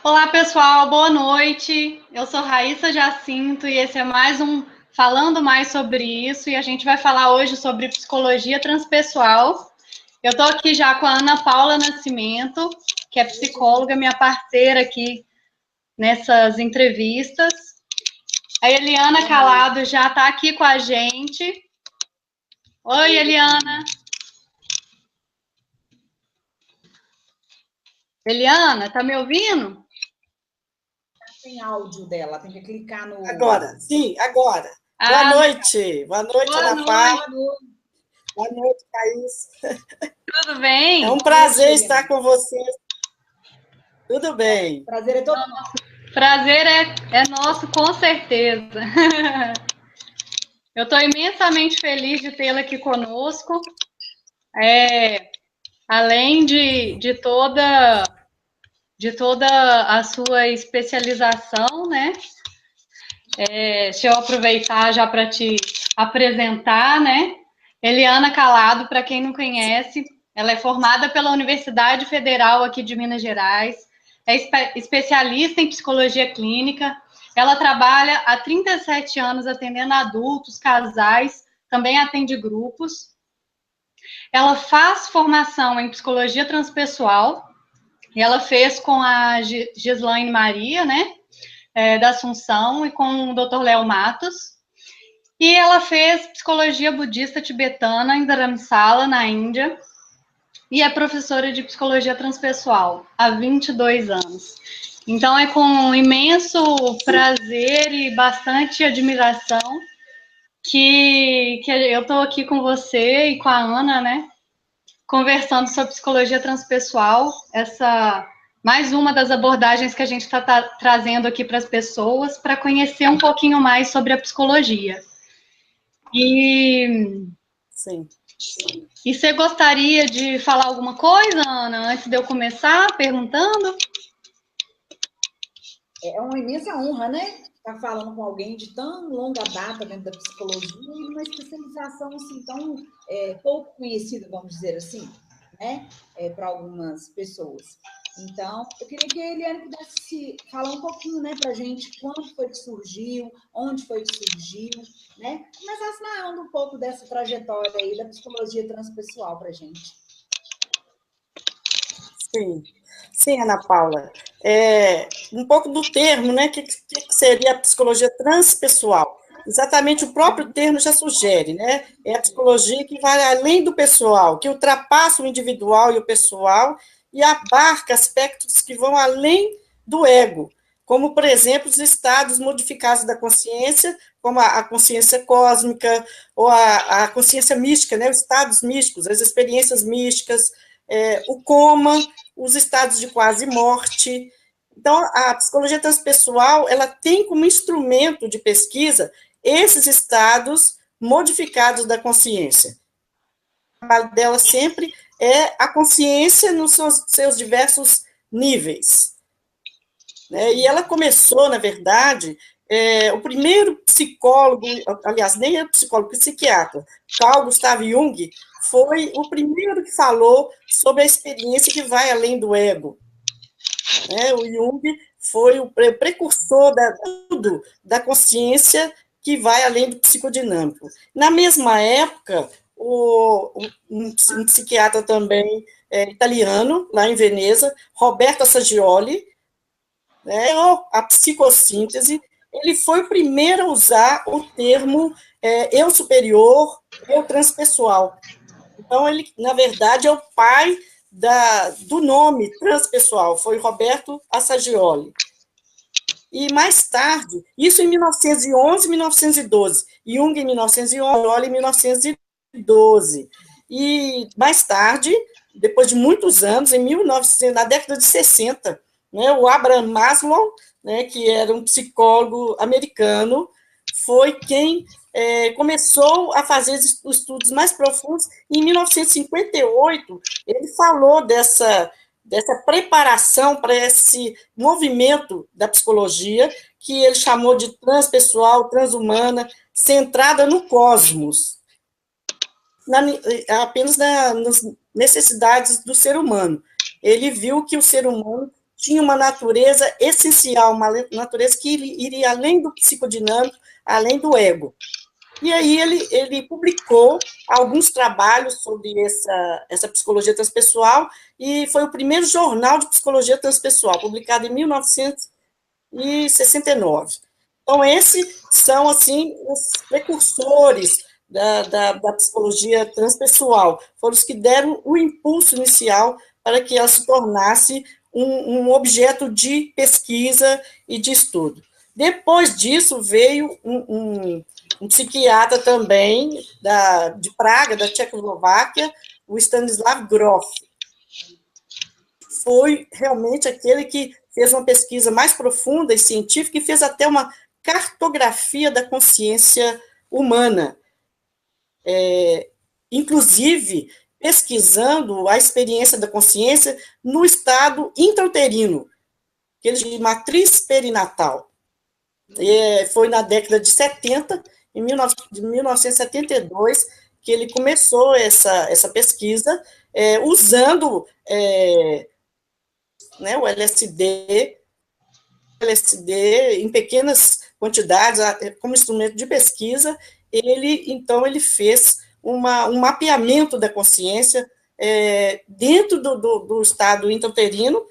Olá, pessoal, boa noite. Eu sou Raíssa Jacinto e esse é mais um Falando Mais sobre Isso. E a gente vai falar hoje sobre psicologia transpessoal. Eu estou aqui já com a Ana Paula Nascimento, que é psicóloga, minha parceira aqui nessas entrevistas. A Eliana Calado já está aqui com a gente. Oi, Eliana. Eliana, tá me ouvindo? Tem áudio dela, tem que clicar no. Agora, sim, agora. Boa noite. Boa noite, boa Ana Paula. noite. Boa noite, Thaís. Tudo bem? É um prazer estar com vocês. Tudo bem. Prazer é todo Prazer é nosso, com certeza. Eu estou imensamente feliz de tê-la aqui conosco. Além de toda a sua especialização, né? Deixa eu aproveitar já para te apresentar, né? Eliana Calado, para quem não conhece, ela é formada pela Universidade Federal aqui de Minas Gerais, é especialista em psicologia clínica, ela trabalha há 37 anos atendendo adultos, casais, também atende grupos. Ela faz formação em psicologia transpessoal, e ela fez com a Gislaine Maria, né, da Assunção, e com o Dr. Léo Matos. E ela fez psicologia budista tibetana em Dharamsala, na Índia, e é professora de psicologia transpessoal há 22 anos. Então, é com imenso prazer e bastante admiração que eu estou aqui com você e com a Ana, né, conversando sobre psicologia transpessoal, mais uma das abordagens que a gente está trazendo aqui para as pessoas, para conhecer um pouquinho mais sobre a psicologia. Sim. E você gostaria de falar alguma coisa, Ana, antes de eu começar perguntando? É uma imensa honra, né? Estar falando com alguém de tão longa data dentro da psicologia e uma especialização assim tão pouco conhecida, vamos dizer assim, né? Para algumas pessoas. Então, eu queria que a Eliane pudesse falar um pouquinho, né, para a gente, quando foi que surgiu, onde foi que surgiu, né? Começasse narrando um pouco dessa trajetória aí da psicologia transpessoal para a gente. Sim. Sim, Ana Paula. Um pouco do termo, né? Que seria a psicologia transpessoal? Exatamente, o próprio termo já sugere, né? É a psicologia que vai além do pessoal, que ultrapassa o individual e o pessoal e abarca aspectos que vão além do ego, como, por exemplo, os estados modificados da consciência, como a consciência cósmica ou a consciência mística, né? Os estados místicos, as experiências místicas, o coma, os estados de quase morte. Então, a psicologia transpessoal, ela tem como instrumento de pesquisa esses estados modificados da consciência. O trabalho dela sempre é a consciência nos seus diversos níveis. E ela começou, na verdade, o primeiro psicólogo, aliás, nem é psicólogo, psiquiatra, Carl Gustav Jung, foi o primeiro que falou sobre a experiência que vai além do ego. O Jung foi o precursor da consciência que vai além do psicodinâmico. Na mesma época, um psiquiatra também italiano, lá em Veneza, Roberto Assagioli, a psicossíntese, ele foi o primeiro a usar o termo eu superior, eu transpessoal. Então, ele, na verdade, é o pai do nome transpessoal, foi Roberto Assagioli. E mais tarde, isso em 1911 e 1912, Jung em 1911, Assagioli em 1912. E mais tarde, depois de muitos anos, na década de 60, né, o Abraham Maslow, né, que era um psicólogo americano, foi quem começou a fazer os estudos mais profundos. Em 1958, ele falou dessa preparação para esse movimento da psicologia, que ele chamou de transpessoal, transhumana, centrada no cosmos, apenas nas necessidades do ser humano. Ele viu que o ser humano tinha uma natureza essencial, uma natureza que iria além do psicodinâmico, além do ego. E aí ele publicou alguns trabalhos sobre essa psicologia transpessoal, e foi o primeiro jornal de psicologia transpessoal, publicado em 1969. Então, esses são, assim, os precursores da psicologia transpessoal, foram os que deram o impulso inicial para que ela se tornasse um objeto de pesquisa e de estudo. Depois disso, veio um psiquiatra também de Praga, da Tchecoslováquia, o Stanislav Grof. Foi realmente aquele que fez uma pesquisa mais profunda e científica e fez até uma cartografia da consciência humana. Inclusive, pesquisando a experiência da consciência no estado intrauterino, que eles de matriz perinatal. Foi na década de 70, em 1972, que ele começou essa pesquisa, usando né, o LSD em pequenas quantidades, como instrumento de pesquisa. Então, ele fez um mapeamento da consciência dentro do estado intrauterino.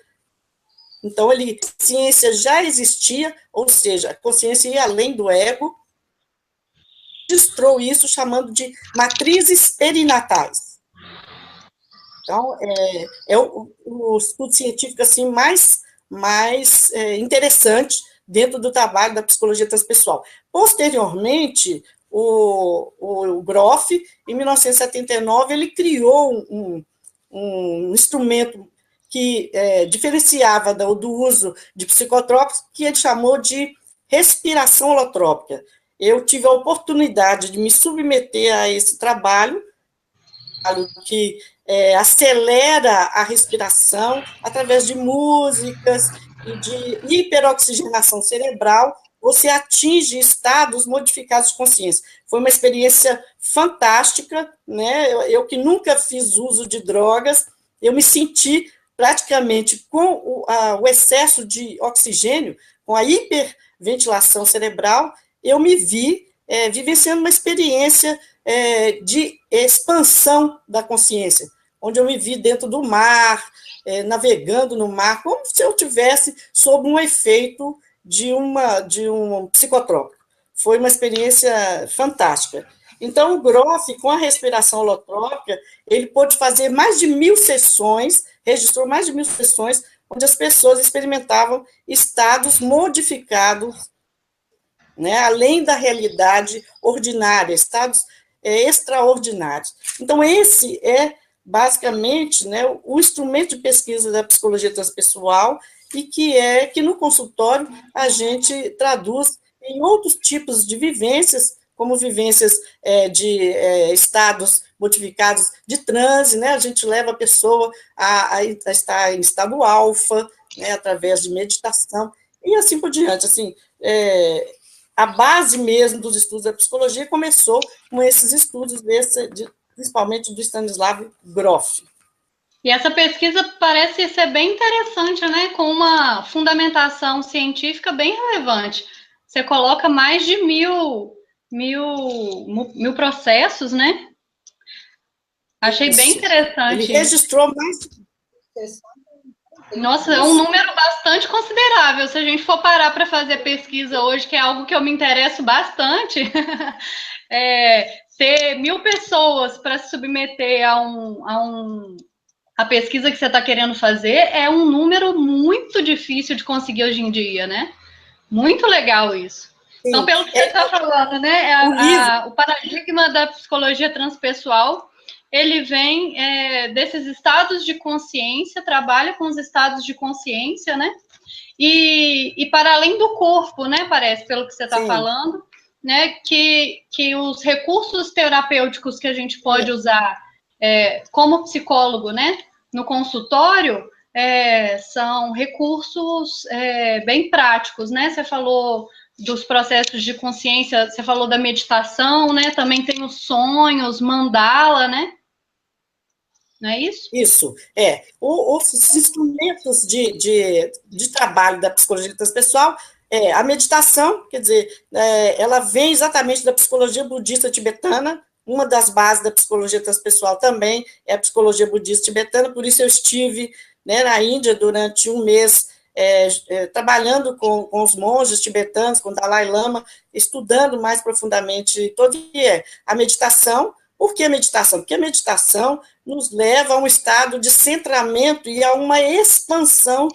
Então, a ciência já existia, ou seja, a consciência ia além do ego, registrou isso chamando de matrizes perinatais. Então, o estudo científico assim, mais interessante dentro do trabalho da psicologia transpessoal. Posteriormente, o Grof, em 1979, ele criou um instrumento que diferenciava do uso de psicotrópicos, que ele chamou de respiração holotrópica. Eu tive a oportunidade de me submeter a esse trabalho, que acelera a respiração através de músicas e de hiperoxigenação cerebral. Você atinge estados modificados de consciência. Foi uma experiência fantástica, né? Eu que nunca fiz uso de drogas, eu me senti praticamente com o excesso de oxigênio, com a hiperventilação cerebral, eu me vi vivenciando uma experiência de expansão da consciência, onde eu me vi dentro do mar, navegando no mar, como se eu tivesse sob um efeito de um psicotrópico. Foi uma experiência fantástica. Então, o Grof, com a respiração holotrópica, ele pôde fazer mais de 1.000 sessões, registrou mais de 1.000 sessões, onde as pessoas experimentavam estados modificados, né, além da realidade ordinária, estados extraordinários. Então, esse é, basicamente, né, o instrumento de pesquisa da psicologia transpessoal, e que no consultório a gente traduz em outros tipos de vivências, como vivências de estados modificados de transe, né? A gente leva a pessoa a estar em estado alfa, né, através de meditação, e assim por diante. Assim, a base mesmo dos estudos da psicologia começou com esses estudos, principalmente do Stanislav Grof. E essa pesquisa parece ser bem interessante, né? Com uma fundamentação científica bem relevante. Você coloca mais de mil processos, né? Achei bem interessante. Ele registrou mais de... Nossa, é um número bastante considerável. Se a gente for parar para fazer pesquisa hoje, que é algo que eu me interesso bastante, ter 1.000 pessoas para se submeter a pesquisa que você está querendo fazer é um número muito difícil de conseguir hoje em dia, né? Muito legal isso. Sim. Então, pelo que você está falando, né? O paradigma da psicologia transpessoal, ele vem desses estados de consciência, trabalha com os estados de consciência, né? E para além do corpo, né? Parece, pelo que você está falando, né? Que os recursos terapêuticos que a gente pode usar como psicólogo, né? No consultório, são recursos bem práticos, né? Você falou dos processos de consciência, você falou da meditação, né? Também tem os sonhos, mandala, né? não é isso? Isso, os instrumentos de trabalho da psicologia transpessoal a meditação, quer dizer, ela vem exatamente da psicologia budista tibetana. Uma das bases da psicologia transpessoal também é a psicologia budista tibetana, por isso eu estive, né, na Índia durante um mês, trabalhando com os monges tibetanos, com o Dalai Lama, estudando mais profundamente todo a meditação. Por que a meditação? Porque a meditação nos leva a um estado de centramento e a uma expansão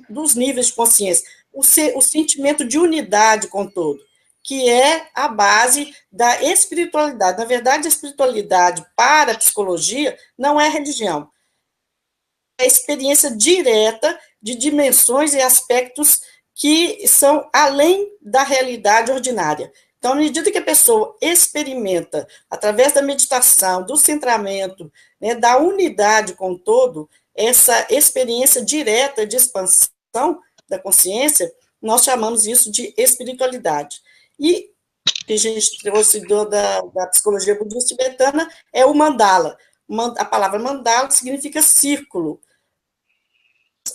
dos níveis de consciência, o sentimento de unidade com todo, que é a base da espiritualidade. Na verdade, a espiritualidade para a psicologia não é religião, é a experiência direta de dimensões e aspectos que são além da realidade ordinária. Então, à medida que a pessoa experimenta, através da meditação, do centramento, né, da unidade com o todo, essa experiência direta de expansão da consciência, nós chamamos isso de espiritualidade. E que a gente trouxe da psicologia budista tibetana é o mandala. A palavra mandala significa círculo.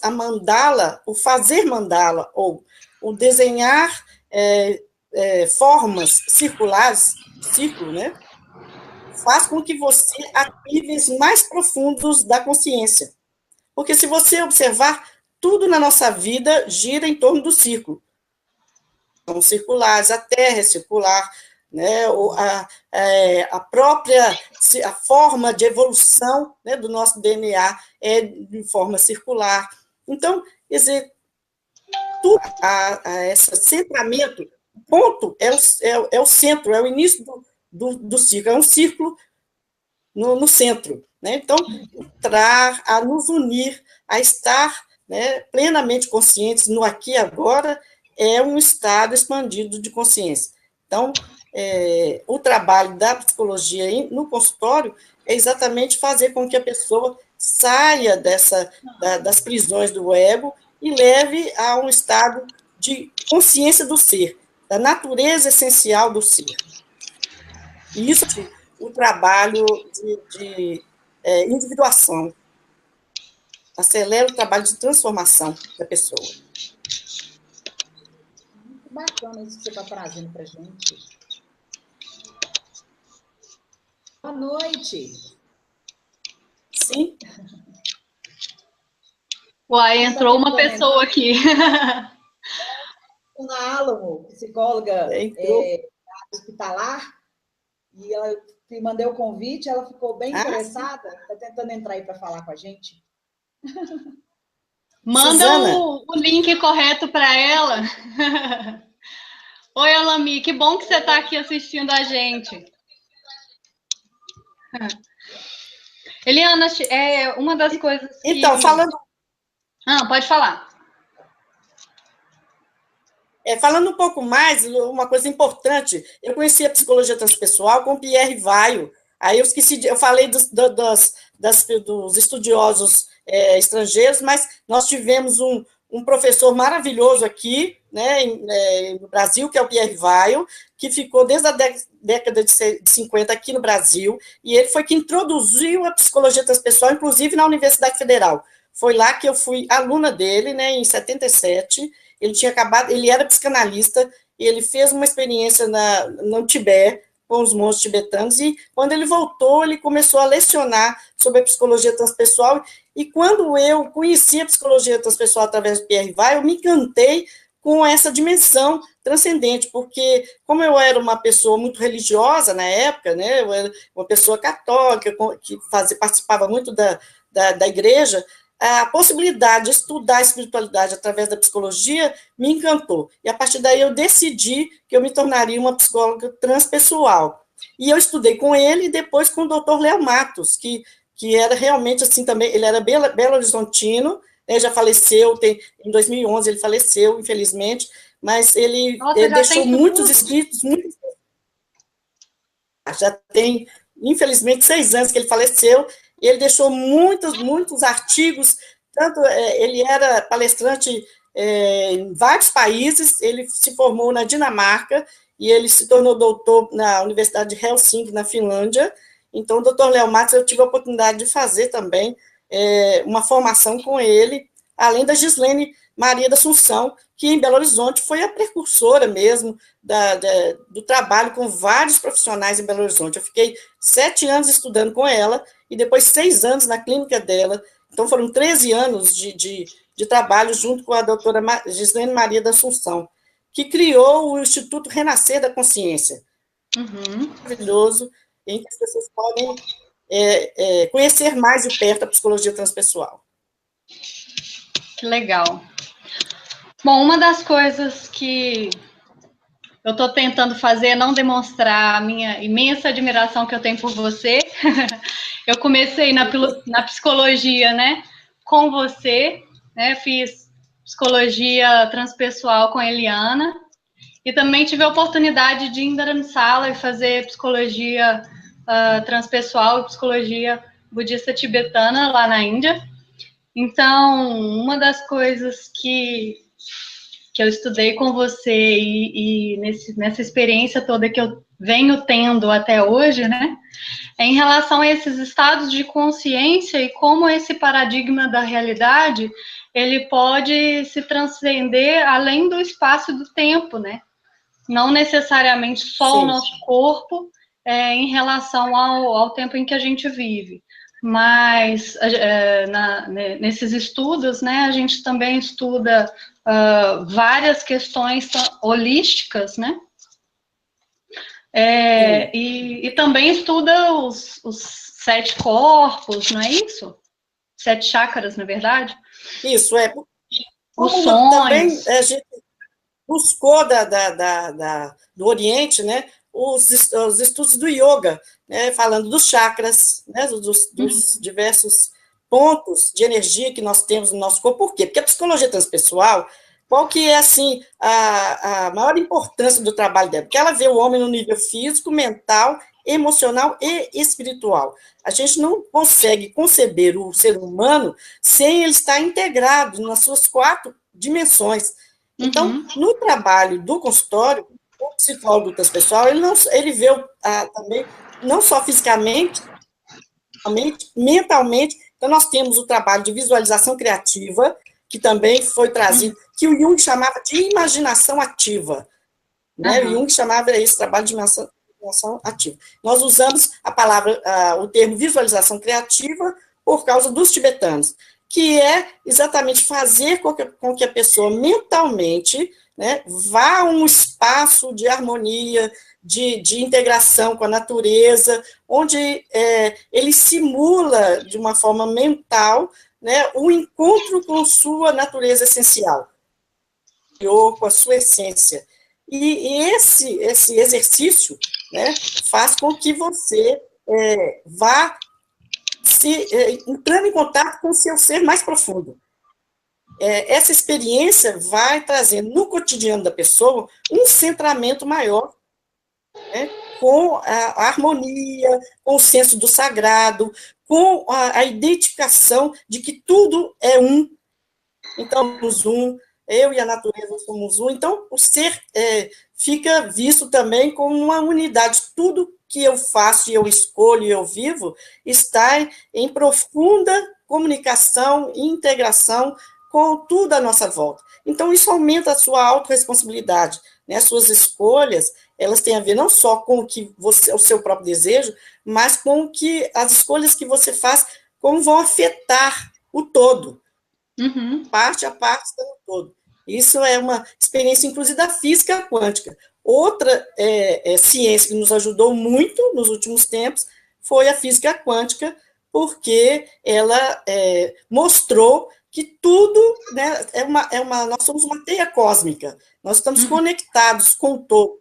A mandala, o fazer mandala, ou o desenhar formas circulares, círculo, né, faz com que você ative níveis mais profundos da consciência. Porque se você observar, tudo na nossa vida gira em torno do círculo. São circulares, a Terra é circular, né, a própria a forma de evolução, né, do nosso DNA é de forma circular. Então, quer dizer, tudo esse centramento, o ponto é o centro, é o início do círculo, é um círculo no centro. Né? Então, entrar, a nos unir, a estar, né, plenamente conscientes no aqui e agora, é um estado expandido de consciência. Então, o trabalho da psicologia no consultório é exatamente fazer com que a pessoa saia das prisões do ego e leve a um estado de consciência do ser, da natureza essencial do ser. E isso o trabalho de individuação, acelera o trabalho de transformação da pessoa. Muito bacana isso que você está trazendo para a gente. Boa noite. Sim. Uai, entrou uma pessoa aqui. Ana Álamo, psicóloga hospitalar, e ela me mandei o convite, ela ficou bem interessada, está tentando entrar aí para falar com a gente. Manda o link correto para ela. Oi, Alami, que bom que você está aqui assistindo a gente. Eliana, uma das coisas que... Então, falando... pode falar. Falando um pouco mais, uma coisa importante, eu conheci a psicologia transpessoal com Pierre Weil. Aí eu falei dos estudiosos estrangeiros, mas nós tivemos um professor maravilhoso aqui, né, no Brasil, que é o Pierre Weil, que ficou desde a década de 50 aqui no Brasil, e ele foi que introduziu a psicologia transpessoal, inclusive na Universidade Federal. Foi lá que eu fui aluna dele, né, em 77. Ele era psicanalista, e ele fez uma experiência no Tibete, com os monges tibetanos, e quando ele voltou, ele começou a lecionar sobre a psicologia transpessoal, e quando eu conheci a psicologia transpessoal através do Pierre Weil, eu me encantei com essa dimensão transcendente, porque como eu era uma pessoa muito religiosa na época, né, eu era uma pessoa católica, que participava muito da igreja, a possibilidade de estudar a espiritualidade através da psicologia me encantou. E, a partir daí, eu decidi que eu me tornaria uma psicóloga transpessoal. E eu estudei com ele e depois com o Dr. Léo Matos, que era realmente assim também, ele era Belo Horizontino, né, já faleceu, em 2011 ele faleceu, infelizmente, mas ele deixou muitos escritos, já tem, infelizmente, 6 anos que ele faleceu. Ele deixou muitos artigos, tanto ele era palestrante em vários países, ele se formou na Dinamarca, e ele se tornou doutor na Universidade de Helsinki, na Finlândia, Então, o Dr. Léo Matos, eu tive a oportunidade de fazer também uma formação com ele, além da Gislene Maria da Assunção, que em Belo Horizonte foi a precursora mesmo do trabalho com vários profissionais em Belo Horizonte. Eu fiquei 7 anos estudando com ela, e depois 6 anos na clínica dela. Então, foram 13 anos de trabalho junto com a doutora Gislene Maria da Assunção, que criou o Instituto Renascer da Consciência. Maravilhoso, em que as pessoas podem conhecer mais de perto a psicologia transpessoal. Que legal. Bom, uma das coisas que eu estou tentando fazer é não demonstrar a minha imensa admiração que eu tenho por você. Eu comecei na psicologia, né, com você, né, fiz psicologia transpessoal com a Eliana, e também tive a oportunidade de ir em Dharamsala e fazer psicologia transpessoal e psicologia budista tibetana lá na Índia. Então, uma das coisas que eu estudei com você e nessa experiência toda que eu venho tendo até hoje, né, é em relação a esses estados de consciência e como esse paradigma da realidade, ele pode se transcender além do espaço e do tempo, né? Não necessariamente só o nosso corpo em relação ao tempo em que a gente vive. Mas nesses estudos, né, a gente também estuda várias questões holísticas, né? E também estuda os 7 corpos, não é isso? 7 chakras, na verdade? Isso, Os sonhos. Também a gente buscou do Oriente, né, os estudos do yoga, né, falando dos chakras, né, dos diversos pontos de energia que nós temos no nosso corpo. Por quê? Porque a psicologia transpessoal, qual que é, assim, a maior importância do trabalho dela? Porque ela vê o homem no nível físico, mental, emocional e espiritual. A gente não consegue conceber o ser humano sem ele estar integrado nas suas 4 dimensões. Então, no trabalho do consultório, o psicólogo transpessoal, ele vê também, não só fisicamente, mentalmente. Então, nós temos o trabalho de visualização criativa, que também foi trazido, que o Jung chamava de imaginação ativa. Né? O Jung chamava esse trabalho de imaginação ativa. Nós usamos o termo visualização criativa por causa dos tibetanos, que é exatamente fazer com que a pessoa mentalmente, né, vá a um espaço de harmonia, de integração com a natureza, onde ele simula, de uma forma mental, né, o encontro com sua natureza essencial, com a sua essência. E esse exercício, né, faz com que você vá entrando em contato com o seu ser mais profundo. Essa experiência vai trazendo no cotidiano da pessoa um centramento maior, né, com a harmonia, com o senso do sagrado, com a identificação de que tudo é um. Então, somos um, eu e a natureza somos um. Então, o ser fica visto também como uma unidade. Tudo que eu faço, eu escolho, eu vivo, está em profunda comunicação e integração com tudo à nossa volta. Então, isso aumenta a sua autorresponsabilidade, né? As suas escolhas, elas têm a ver não só com o seu próprio desejo, mas com as escolhas que você faz, como vão afetar o todo, parte a parte do todo. Isso é uma experiência, inclusive, da física quântica. Outra ciência que nos ajudou muito nos últimos tempos foi a física quântica, porque ela mostrou que tudo, né, nós somos uma teia cósmica, nós estamos conectados com o todo,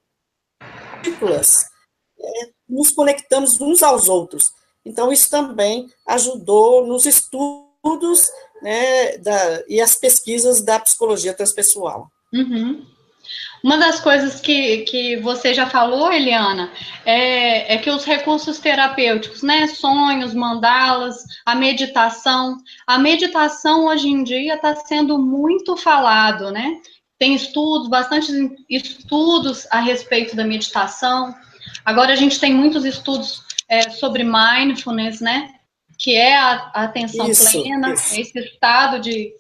nos conectamos uns aos outros. Então, isso também ajudou nos estudos, né, e as pesquisas da psicologia transpessoal. Uma das coisas que você já falou, Eliana, é que os recursos terapêuticos, né, sonhos, mandalas, a meditação hoje em dia está sendo muito falado, né? Tem bastantes estudos a respeito da meditação. Agora a gente tem muitos estudos sobre mindfulness, né? Que é a atenção plena, esse estado de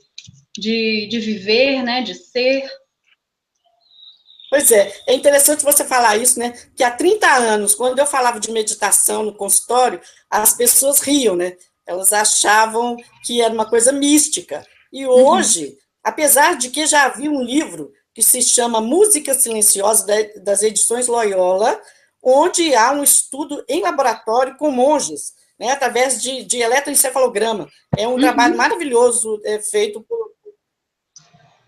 viver, né? De ser. Pois é interessante você falar isso, né? Que há 30 anos, quando eu falava de meditação no consultório, as pessoas riam, né? Elas achavam que era uma coisa mística. E hoje, apesar de que já havia um livro que se chama Música Silenciosa, das edições Loyola, onde há um estudo em laboratório com monges, né, através de eletroencefalograma. É um trabalho maravilhoso feito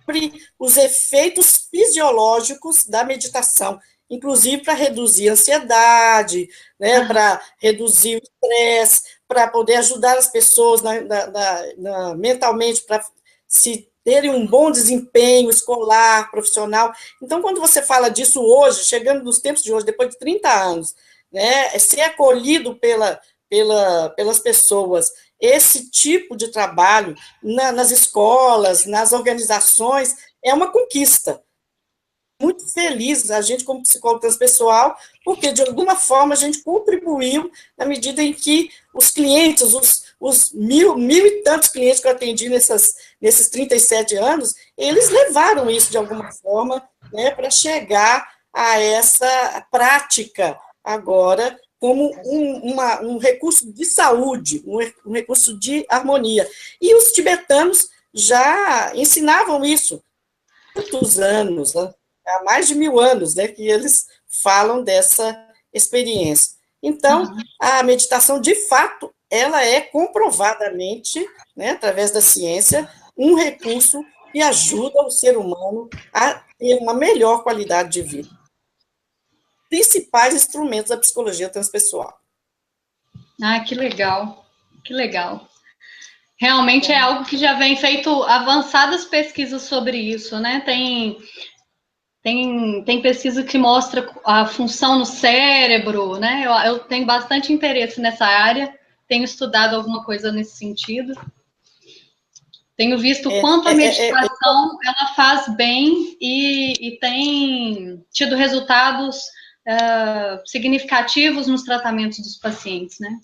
sobre os efeitos fisiológicos da meditação, inclusive para reduzir a ansiedade, né, para reduzir o estresse, para poder ajudar as pessoas mentalmente, para se terem um bom desempenho escolar, profissional. Então, quando você fala disso hoje, chegando nos tempos de hoje, depois de 30 anos, né, ser acolhido pelas pessoas, esse tipo de trabalho nas escolas, nas organizações, é uma conquista. Muito feliz, a gente, como psicólogo transpessoal, porque, de alguma forma, a gente contribuiu na medida em que os clientes, os mil e tantos clientes que eu atendi nesses 37 anos, eles levaram isso, de alguma forma, né, para chegar a essa prática agora como um recurso de saúde, um recurso de harmonia. E os tibetanos já ensinavam isso há muitos anos, né? Há mais de 1000 anos, né, que eles falam dessa experiência. Então, a meditação, de fato, ela é comprovadamente, né, através da ciência, um recurso que ajuda o ser humano a ter uma melhor qualidade de vida. Principais instrumentos da psicologia transpessoal. Ah, que legal, que legal. Realmente é algo que já vem feito avançadas pesquisas sobre isso, né? Tem pesquisa que mostra a função no cérebro, né? Eu tenho bastante interesse nessa área, tenho estudado alguma coisa nesse sentido. Tenho visto o quanto a meditação ela faz bem e tem tido resultados significativos nos tratamentos dos pacientes, né?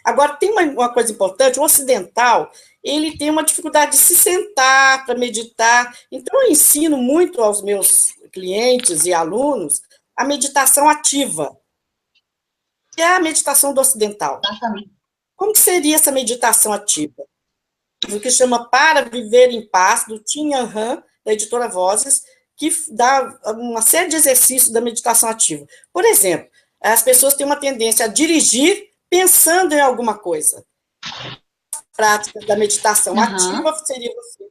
Agora, tem uma coisa importante, o ocidental, ele tem uma dificuldade de se sentar para meditar, então eu ensino muito aos meus clientes e alunos a meditação ativa, que é a meditação do ocidental. Exatamente. Como que seria essa meditação ativa? O que chama Para Viver em Paz, do Tim Han, da editora Vozes, que dá uma série de exercícios da meditação ativa. Por exemplo, as pessoas têm uma tendência a dirigir pensando em alguma coisa. A prática da meditação ativa seria você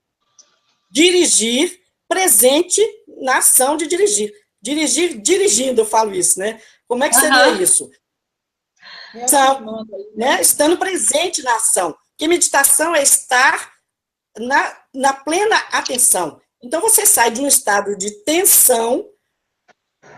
dirigir presente na ação de dirigir. Dirigir dirigindo, eu falo isso, né? Como é que seria isso? Né? Estando presente na ação. Porque meditação é estar na plena atenção. Então, você sai de um estado de tensão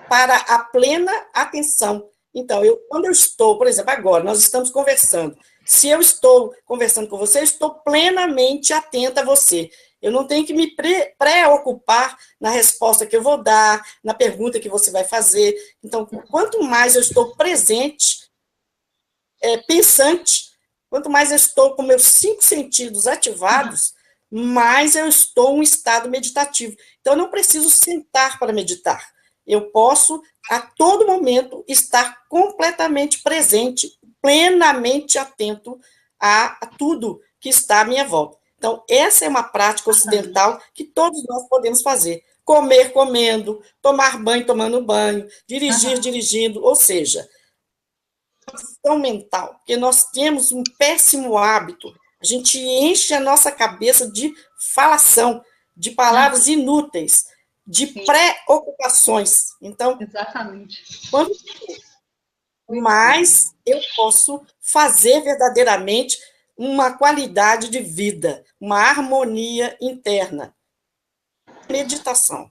para a plena atenção. Então, quando eu estou, por exemplo, agora, nós estamos conversando. Se eu estou conversando com você, eu estou plenamente atenta a você. Eu não tenho que me preocupar na resposta que eu vou dar, na pergunta que você vai fazer. Então, quanto mais eu estou presente, pensante, quanto mais eu estou com meus 5 sentidos ativados, mais eu estou em um estado meditativo. Então, eu não preciso sentar para meditar. Eu posso, a todo momento, estar completamente presente, plenamente atento a tudo que está à minha volta. Então, essa é uma prática ocidental que todos nós podemos fazer. Comer comendo, tomar banho tomando banho, dirigir dirigindo, ou seja, questão mental, porque nós temos um péssimo hábito, a gente enche a nossa cabeça de falação, de palavras inúteis, de preocupações. Então, exatamente. Quanto mais eu posso fazer verdadeiramente uma qualidade de vida, uma harmonia interna. Meditação.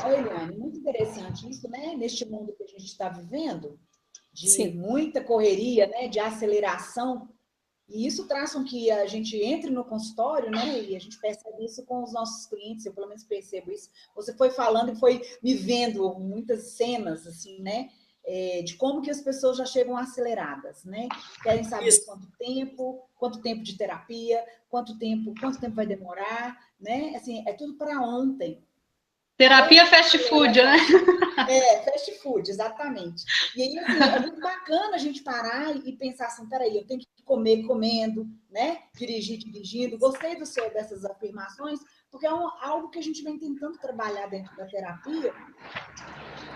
Eliane, muito interessante isso, né? Neste mundo que a gente está vivendo, de Sim. muita correria, né? De aceleração, e isso traz com que a gente entre no consultório, né? E a gente percebe isso com os nossos clientes, eu pelo menos percebo isso. Você foi falando e foi me vendo muitas cenas, assim, né? de como que as pessoas já chegam aceleradas, né? Querem saber quanto tempo de terapia, quanto tempo vai demorar, né? Assim, é tudo para ontem. Terapia fast food, né? Fast food, exatamente. E aí, assim, é muito bacana a gente parar e pensar assim, peraí, eu tenho que comer comendo, né? Dirigir dirigindo. Gostei dessas afirmações, porque é algo que a gente vem tentando trabalhar dentro da terapia,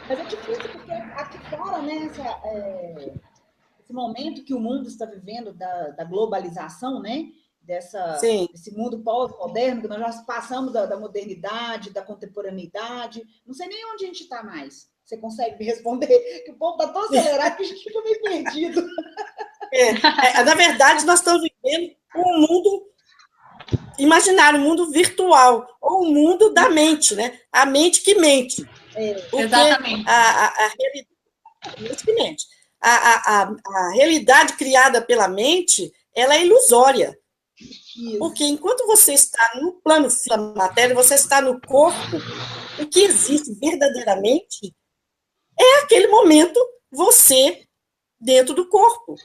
mas é difícil, porque aqui fora, né, esse momento que o mundo está vivendo da globalização, né? Desse mundo pós-moderno, que nós já passamos da modernidade, da contemporaneidade. Não sei nem onde a gente está mais. Você consegue me responder? Que o povo está tão acelerado que a gente fica meio perdido. Na verdade, nós estamos vivendo um mundo imaginário, um mundo virtual, ou um mundo da mente, né? A mente que mente. Exatamente. A realidade que mente. A realidade criada pela mente, ela é ilusória. Isso. Porque enquanto você está no plano da matéria, você está no corpo, o que existe verdadeiramente é aquele momento você dentro do corpo.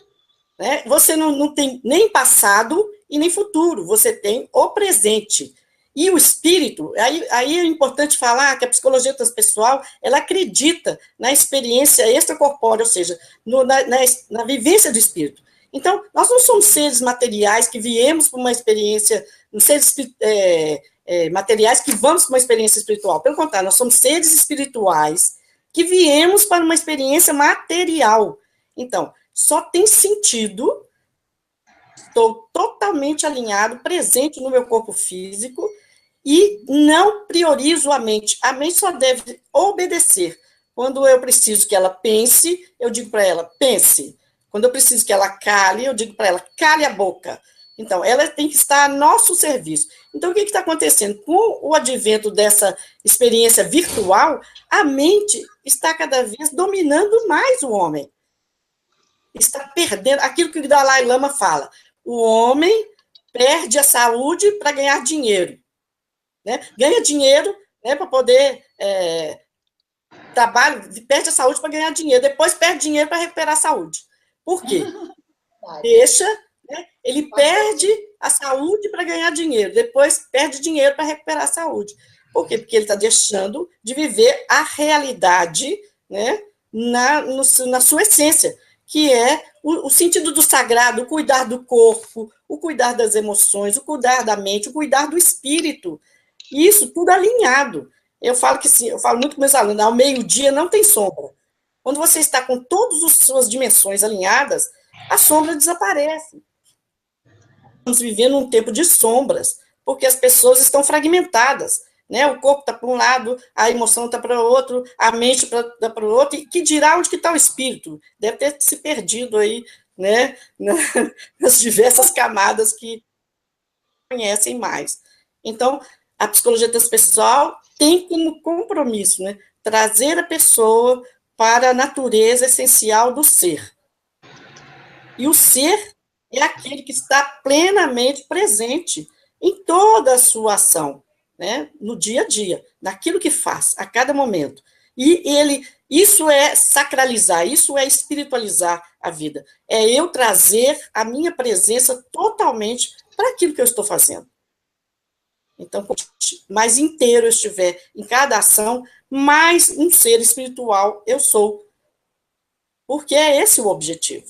Né? Você não tem nem passado e nem futuro, você tem o presente. E o espírito, aí é importante falar que a psicologia transpessoal, ela acredita na experiência extracorpórea, ou seja, na vivência do espírito. Então, nós não somos seres materiais que viemos para uma experiência, seres materiais que vamos para uma experiência espiritual. Pelo contrário, nós somos seres espirituais que viemos para uma experiência material. Então, só tem sentido, estou totalmente alinhado, presente no meu corpo físico, e não priorizo a mente. A mente só deve obedecer. Quando eu preciso que ela pense, eu digo para ela, pense. Quando eu preciso que ela cale, eu digo para ela, cale a boca. Então, ela tem que estar a nosso serviço. Então, o que está acontecendo? Com o advento dessa experiência virtual, a mente está cada vez dominando mais o homem. Está perdendo aquilo que o Dalai Lama fala. O homem perde a saúde para ganhar dinheiro. Né? Ganha dinheiro, né, para poder trabalho, perde a saúde para ganhar dinheiro, depois perde dinheiro para recuperar a saúde. Por quê? Né, ele perde a saúde para ganhar dinheiro, depois perde dinheiro para recuperar a saúde. Por quê? Porque ele está deixando de viver a realidade, né, na sua essência, que é o sentido do sagrado, o cuidar do corpo, o cuidar das emoções, o cuidar da mente, o cuidar do espírito. Isso tudo alinhado. Eu falo muito com meus alunos, ao meio-dia não tem sombra. Quando você está com todas as suas dimensões alinhadas, a sombra desaparece. Estamos vivendo um tempo de sombras, porque as pessoas estão fragmentadas, né? O corpo está para um lado, a emoção está para o outro, a mente está para o outro, e que dirá onde que está o espírito? Deve ter se perdido aí, né? Nas diversas camadas que conhecem mais. Então, a psicologia transpessoal tem como compromisso, né, trazer a pessoa para a natureza essencial do ser. E o ser é aquele que está plenamente presente em toda a sua ação, né, no dia a dia, naquilo que faz, a cada momento. E isso é sacralizar, isso é espiritualizar a vida. É eu trazer a minha presença totalmente para aquilo que eu estou fazendo. Então, quanto mais inteiro eu estiver em cada ação, mais um ser espiritual eu sou. Porque é esse o objetivo.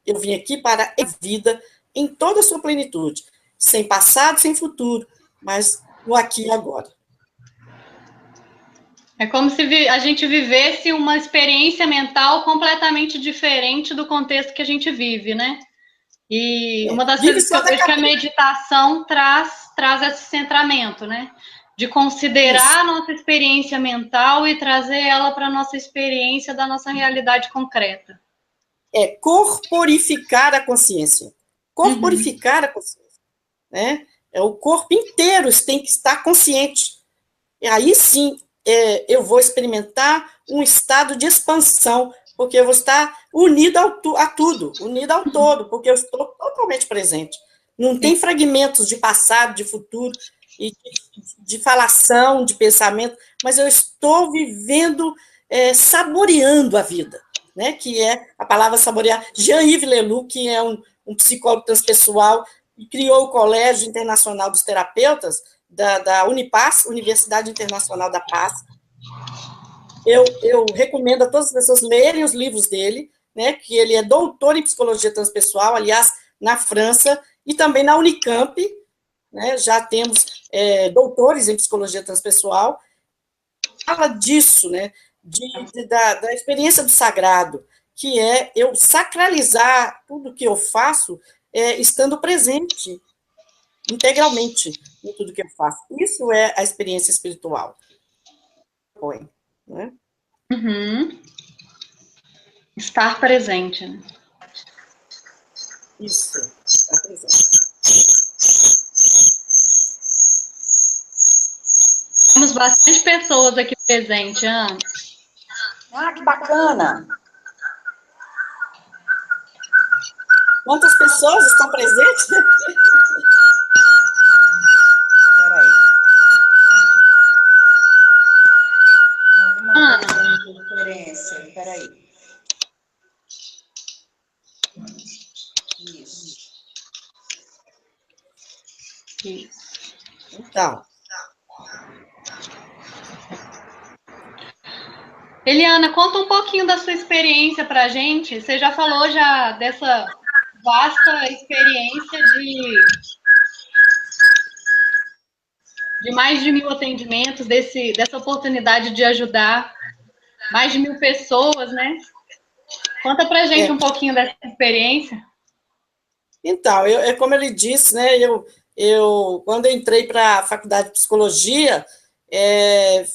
Eu vim aqui para a vida em toda a sua plenitude, sem passado, sem futuro, mas no aqui e agora. É como se a gente vivesse uma experiência mental completamente diferente do contexto que a gente vive, né? E uma das coisas que eu vejo que a meditação traz esse centramento, né? De considerar a nossa experiência mental e trazer ela para a nossa experiência da nossa realidade concreta. É corporificar a consciência. Corporificar a consciência. Né? O corpo inteiro tem que estar consciente. E aí sim, eu vou experimentar um estado de expansão, porque eu vou estar unido a tudo, unido ao todo, porque eu estou totalmente presente. Não tem fragmentos de passado, de futuro, e de falação, de pensamento, mas eu estou vivendo, saboreando a vida. né, que é a palavra saborear. Jean-Yves Leloup, que é um psicólogo transpessoal, e criou o Colégio Internacional dos Terapeutas, da Unipaz, Universidade Internacional da Paz. Eu recomendo a todas as pessoas lerem os livros dele, né, que ele é doutor em psicologia transpessoal, aliás, na França, e também na Unicamp, né, já temos doutores em psicologia transpessoal. Fala disso, né, da experiência do sagrado, que é eu sacralizar tudo que eu faço estando presente integralmente em tudo que eu faço. Isso é a experiência espiritual. Né? Uhum. Estar presente. Né? Isso, estar presente. Temos bastante pessoas aqui presentes, Ana. Ah, que bacana! Quantas pessoas estão presentes? Peraí. Alguma coisa de diferença. Peraí. Isso. Então. Eliana, conta um pouquinho da sua experiência para a gente. Você já falou dessa vasta experiência de mais de 1000 atendimentos, dessa oportunidade de ajudar mais de 1000 pessoas, né? Conta para a gente um pouquinho dessa experiência. Então, como ele disse, né, quando eu entrei para a faculdade de psicologia,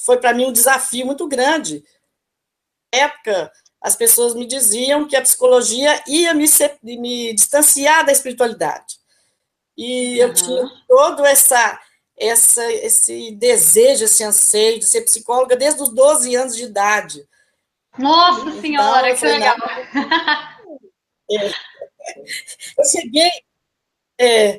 foi para mim um desafio muito grande. Na época, as pessoas me diziam que a psicologia ia me distanciar da espiritualidade. E eu tinha todo esse desejo, esse anseio de ser psicóloga desde os 12 anos de idade. Nossa então, Senhora, que legal! Eu cheguei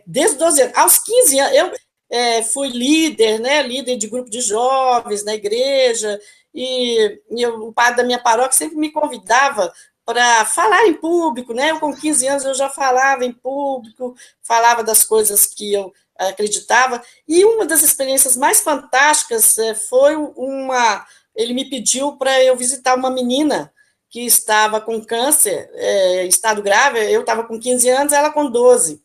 desde os 12 anos. Aos 15 anos, eu fui líder, né, líder de grupo de jovens na igreja, e o padre da minha paróquia sempre me convidava para falar em público, né? Eu, com 15 anos, eu já falava em público, falava das coisas que eu acreditava, e uma das experiências mais fantásticas foi ele me pediu para eu visitar uma menina que estava com câncer, em estado grave, eu estava com 15 anos, ela com 12.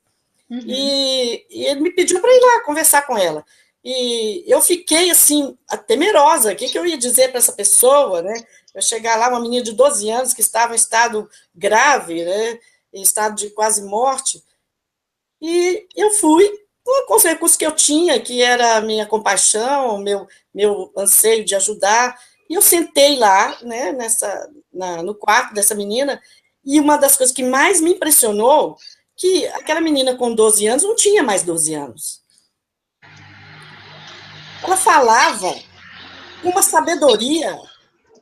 Uhum. E ele me pediu para ir lá conversar com ela. E eu fiquei, assim, temerosa. O que eu ia dizer para essa pessoa, né? Eu chegar lá, uma menina de 12 anos que estava em estado grave, né? Em estado de quase morte. E eu fui com os recursos que eu tinha, que era a minha compaixão, meu anseio de ajudar. E eu sentei lá, né, no quarto dessa menina, e uma das coisas que mais me impressionou, que aquela menina com 12 anos não tinha mais 12 anos. Ela falava com uma sabedoria,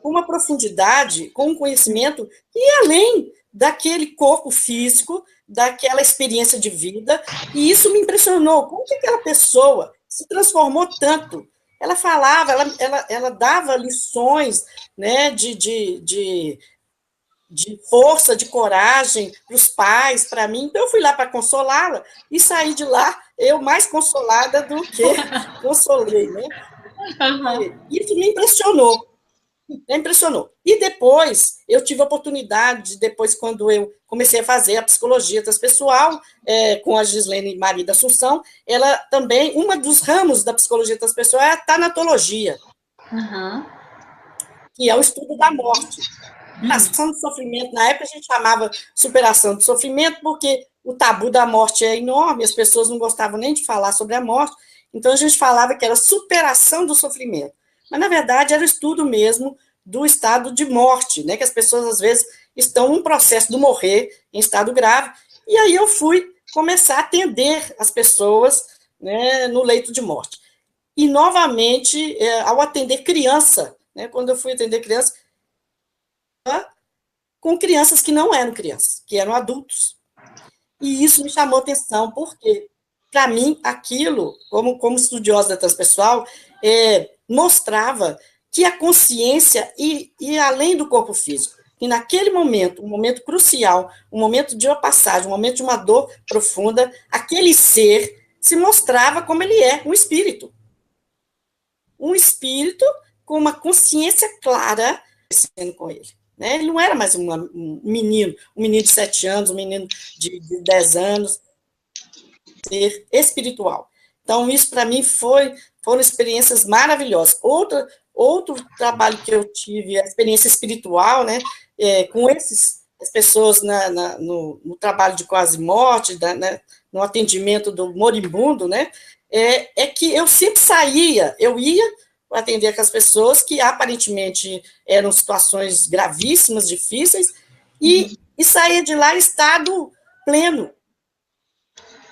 com uma profundidade, com um conhecimento que ia além daquele corpo físico, daquela experiência de vida, e isso me impressionou. Como que aquela pessoa se transformou tanto? Ela falava, ela dava lições, né, de força, de coragem para os pais, para mim. Então, eu fui lá para consolá-la e saí de lá, eu mais consolada do que consolei, né? Uhum. Isso me impressionou. E depois, eu tive a oportunidade, quando eu comecei a fazer a psicologia transpessoal, com a Gislene Maria da Assunção, ela também, uma dos ramos da psicologia transpessoal é a tanatologia, que é o estudo da morte. Superação do sofrimento, na época a gente chamava superação do sofrimento, porque o tabu da morte é enorme, as pessoas não gostavam nem de falar sobre a morte, então a gente falava que era superação do sofrimento. Mas, na verdade, era o estudo mesmo do estado de morte, né, que as pessoas, às vezes, estão num processo de morrer em estado grave, e aí eu fui começar a atender as pessoas, né, no leito de morte. E, novamente, ao atender criança, né, quando eu fui atender criança, com crianças que não eram crianças, que eram adultos. E isso me chamou atenção, porque, para mim, aquilo, como estudiosa transpessoal, mostrava que a consciência ia além do corpo físico. que naquele momento, um momento crucial, um momento de uma passagem, um momento de uma dor profunda, aquele ser se mostrava como ele é, um espírito. Um espírito com uma consciência clara sendo com ele. Né? Ele não era mais um menino de 7 anos, um menino de 10 anos, ser espiritual. Então, isso para mim foram experiências maravilhosas. Outro trabalho que eu tive, a experiência espiritual, né, com as pessoas no trabalho de quase morte, né, no atendimento do moribundo, né, é que eu sempre eu ia atender aquelas pessoas que aparentemente eram situações gravíssimas, difíceis, e saía de lá em estado pleno.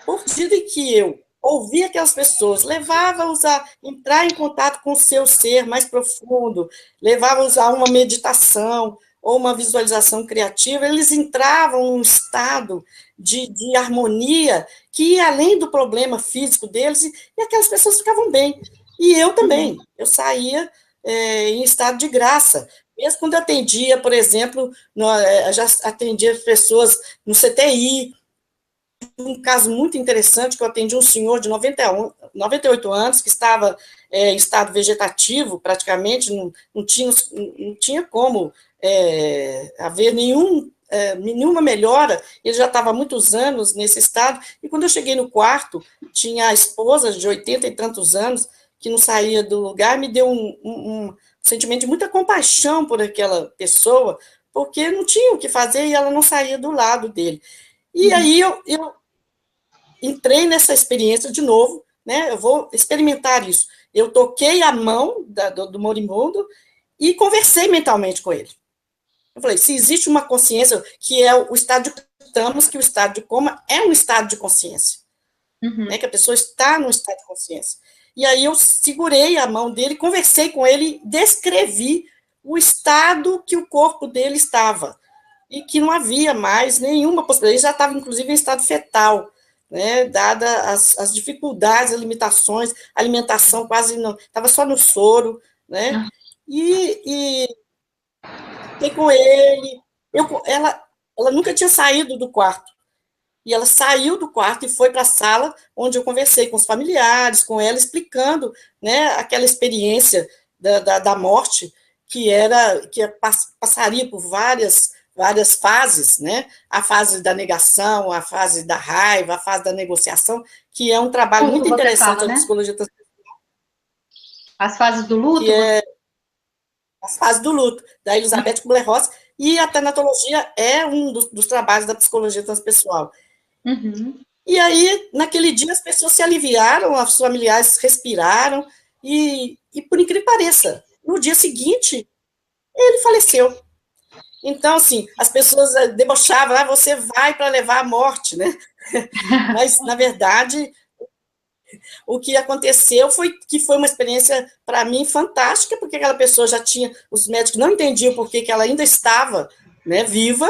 Por medida que eu ouvia aquelas pessoas, levava-os a entrar em contato com o seu ser mais profundo, levava-os a uma meditação ou uma visualização criativa, eles entravam num estado de harmonia que ia além do problema físico deles, e aquelas pessoas ficavam bem. E eu também, eu saía em estado de graça. Mesmo quando eu atendia, por exemplo, já atendia pessoas no CTI, um caso muito interessante, que eu atendi um senhor de 98 anos, que estava em estado vegetativo, praticamente, não tinha como haver nenhuma melhora, ele já estava há muitos anos nesse estado, e quando eu cheguei no quarto, tinha a esposa de 80 e tantos anos, que não saía do lugar, me deu um sentimento de muita compaixão por aquela pessoa, porque não tinha o que fazer e ela não saía do lado dele. E aí eu entrei nessa experiência de novo, né? Eu vou experimentar isso. Eu toquei a mão do moribundo e conversei mentalmente com ele. Eu falei, se existe uma consciência, que é o estado de estamos, que o estado de coma é um estado de consciência, né? Que a pessoa está num estado de consciência. E aí eu segurei a mão dele, conversei com ele, descrevi o estado que o corpo dele estava, e que não havia mais nenhuma possibilidade, ele já estava, inclusive, em estado fetal, né, dada as dificuldades, as limitações, a alimentação quase não, estava só no soro, né, e fiquei com ele, ela nunca tinha saído do quarto, e ela saiu do quarto e foi para a sala, onde eu conversei com os familiares, com ela, explicando, né, aquela experiência da morte, que passaria por várias fases, né? A fase da negação, a fase da raiva, a fase da negociação, que é um trabalho muito interessante da psicologia transpersonal. As fases do luto? As fases do luto, da Elizabeth Kubler-Ross, e a tanatologia é um dos trabalhos da psicologia transpessoal. E aí, naquele dia, as pessoas se aliviaram, os familiares respiraram, e por incrível que pareça, no dia seguinte, ele faleceu. Então, assim, as pessoas debochavam, você vai para levar a morte, né? Mas, na verdade, o que aconteceu foi uma experiência, para mim, fantástica, porque aquela pessoa já tinha, os médicos não entendiam por que ela ainda estava, né, viva,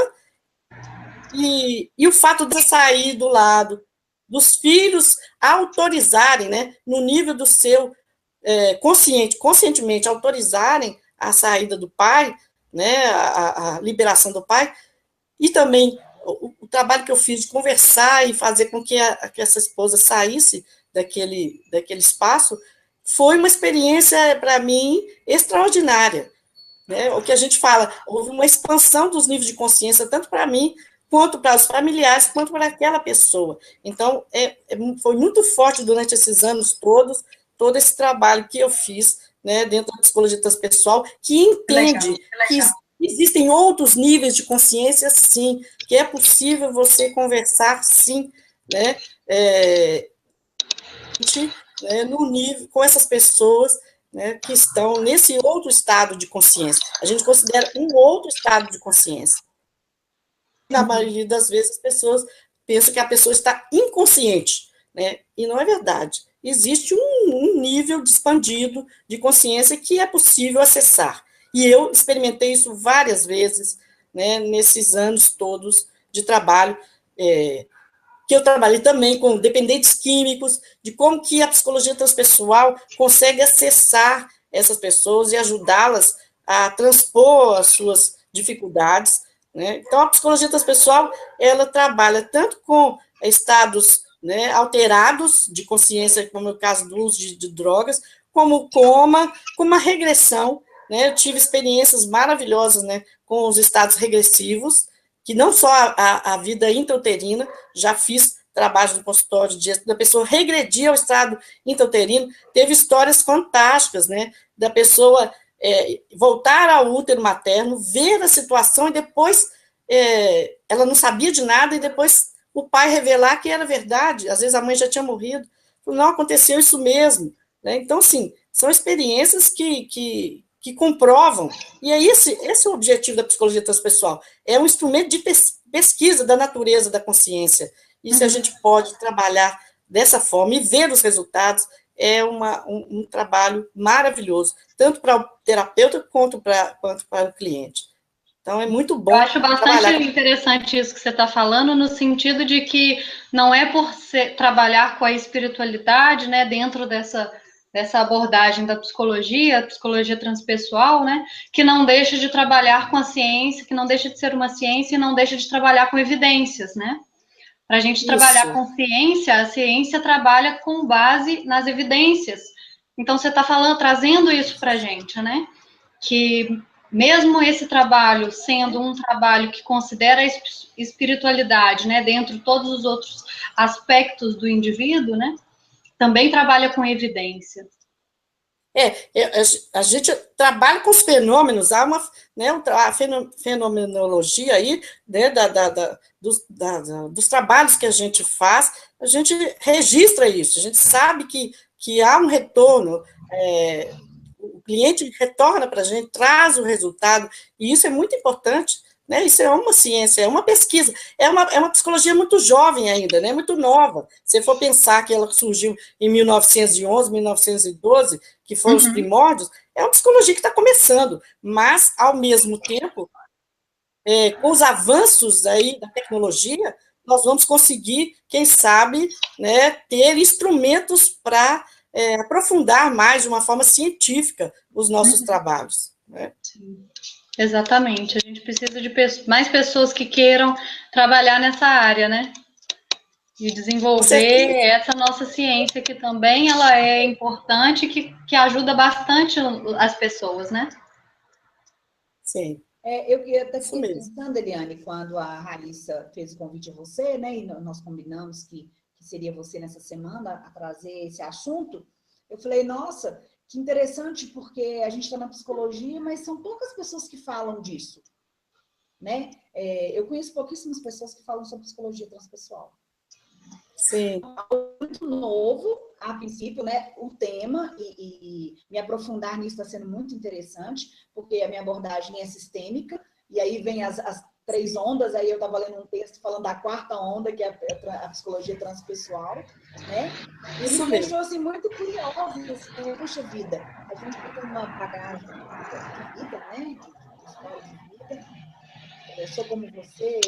e o fato de sair do lado dos filhos autorizarem, né, no nível do seu conscientemente autorizarem a saída do pai, né, a liberação do pai, e também o trabalho que eu fiz de conversar e fazer com que essa esposa saísse daquele espaço, foi uma experiência, para mim, extraordinária. Né? O que a gente fala, houve uma expansão dos níveis de consciência, tanto para mim, quanto para os familiares, quanto para aquela pessoa. Então, foi muito forte durante esses anos todos, todo esse trabalho que eu fiz, né, dentro da psicologia transpessoal, que entende que existem outros níveis de consciência, sim, que é possível você conversar, sim, né, no nível, com essas pessoas, né, que estão nesse outro estado de consciência. A gente considera um outro estado de consciência. Na maioria das vezes, as pessoas pensam que a pessoa está inconsciente, né, e não é verdade. Existe um nível expandido de consciência que é possível acessar. E eu experimentei isso várias vezes, né, nesses anos todos de trabalho, que eu trabalhei também com dependentes químicos, de como que a psicologia transpessoal consegue acessar essas pessoas e ajudá-las a transpor as suas dificuldades, né? Então, a psicologia transpessoal, ela trabalha tanto com estados, né, alterados de consciência, como no caso do uso de drogas, como o coma, como uma regressão, né? Eu tive experiências maravilhosas, né, com os estados regressivos, que não só a vida intrauterina, já fiz trabalho no consultório da pessoa regredir ao estado intrauterino, teve histórias fantásticas, né, da pessoa voltar ao útero materno, ver a situação e depois ela não sabia de nada e depois o pai revelar que era verdade, às vezes a mãe já tinha morrido, não, aconteceu isso mesmo, né? Então, assim, são experiências que comprovam, e é esse é o objetivo da psicologia transpessoal, é um instrumento de pesquisa da natureza da consciência, e se a gente pode trabalhar dessa forma e ver os resultados, é um trabalho maravilhoso, tanto para o terapeuta quanto para o cliente. Então, é muito bom. Eu acho bastante interessante isso que você está falando, no sentido de que não é por trabalhar com a espiritualidade, né, dentro dessa abordagem da psicologia, a psicologia transpessoal, né, que não deixa de trabalhar com a ciência, que não deixa de ser uma ciência e não deixa de trabalhar com evidências, né? Para a gente trabalhar com ciência, a ciência trabalha com base nas evidências. Então, você está trazendo isso para a gente, né? Que mesmo esse trabalho sendo um trabalho que considera a espiritualidade, né, dentro de todos os outros aspectos do indivíduo, né, também trabalha com evidência. A gente trabalha com os fenômenos, há a fenomenologia aí, né, dos trabalhos que a gente faz, a gente registra isso, a gente sabe que há um retorno, o cliente retorna para a gente, traz o resultado, e isso é muito importante, né? Isso é uma ciência, é uma pesquisa, é uma psicologia muito jovem ainda, né? Muito nova. Se for pensar que ela surgiu em 1911, 1912, que foram os primórdios, é uma psicologia que está começando, mas, ao mesmo tempo, com os avanços aí da tecnologia, nós vamos conseguir, quem sabe, né, ter instrumentos para aprofundar mais de uma forma científica os nossos trabalhos. Né? Sim, exatamente. A gente precisa de mais pessoas que queiram trabalhar nessa área, né? E desenvolver essa nossa ciência, que também ela é importante, que ajuda bastante as pessoas, né? Sim. Eu ia até fiquei pensando, Eliane, quando a Raíssa fez o convite a você, né? E nós combinamos que seria você nessa semana a trazer esse assunto. Eu falei, nossa, que interessante, porque a gente está na psicologia, mas são poucas pessoas que falam disso, né? Eu conheço pouquíssimas pessoas que falam sobre psicologia transpessoal. Sim. Muito novo, a princípio, né, o tema, e me aprofundar nisso está sendo muito interessante, porque a minha abordagem é sistêmica, e aí vem as 3 ondas, aí eu estava lendo um texto falando da 4ª onda, que é a psicologia transpessoal, né? E isso me deixou assim, muito curiosa, assim, puxa vida, a gente tem uma bagagem de vida, né? De história de vida. Eu sou como você,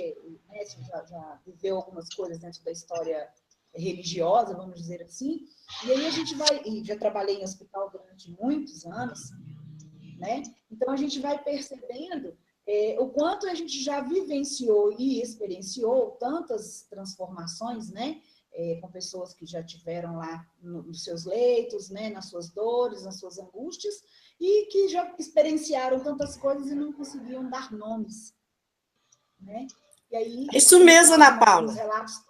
né? Já viveu algumas coisas dentro da história religiosa, vamos dizer assim, e aí a gente vai, e já trabalhei em hospital durante muitos anos, né? Então a gente vai percebendo o quanto a gente já vivenciou e experienciou tantas transformações, né? Com pessoas que já tiveram lá nos seus leitos, né? Nas suas dores, nas suas angústias, e que já experienciaram tantas coisas e não conseguiam dar nomes, né? E aí, isso mesmo, Ana Paula. Relatos...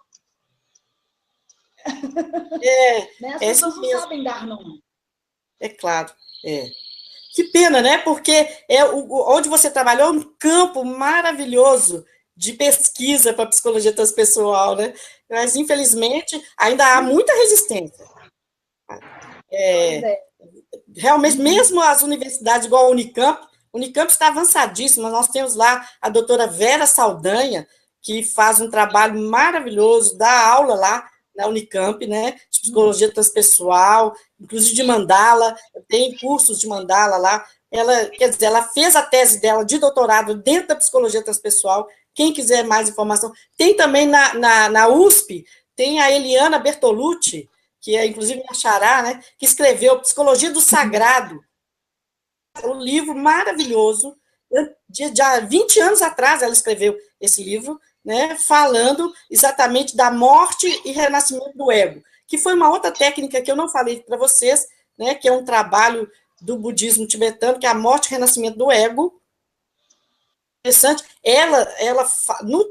Né? As pessoas não sabem dar nome. É claro, Que pena, né? Porque onde você trabalhou é um campo maravilhoso de pesquisa para a psicologia transpessoal, né? Mas, infelizmente, ainda há muita resistência. Realmente, mesmo as universidades, igual a Unicamp está avançadíssima, nós temos lá a doutora Vera Saldanha, que faz um trabalho maravilhoso, dá aula lá na Unicamp, né, de psicologia transpessoal, inclusive de mandala, tem cursos de mandala lá. Ela, quer dizer, ela fez a tese dela de doutorado dentro da psicologia transpessoal. Quem quiser mais informação, tem também na USP, tem a Eliana Bertolucci, que é inclusive minha xará, né, que escreveu Psicologia do Sagrado, um livro maravilhoso. há 20 anos atrás ela escreveu esse livro, né, falando exatamente da morte e renascimento do ego, que foi uma outra técnica que eu não falei para vocês, né, que é um trabalho do budismo tibetano, que é a morte e renascimento do ego. Interessante,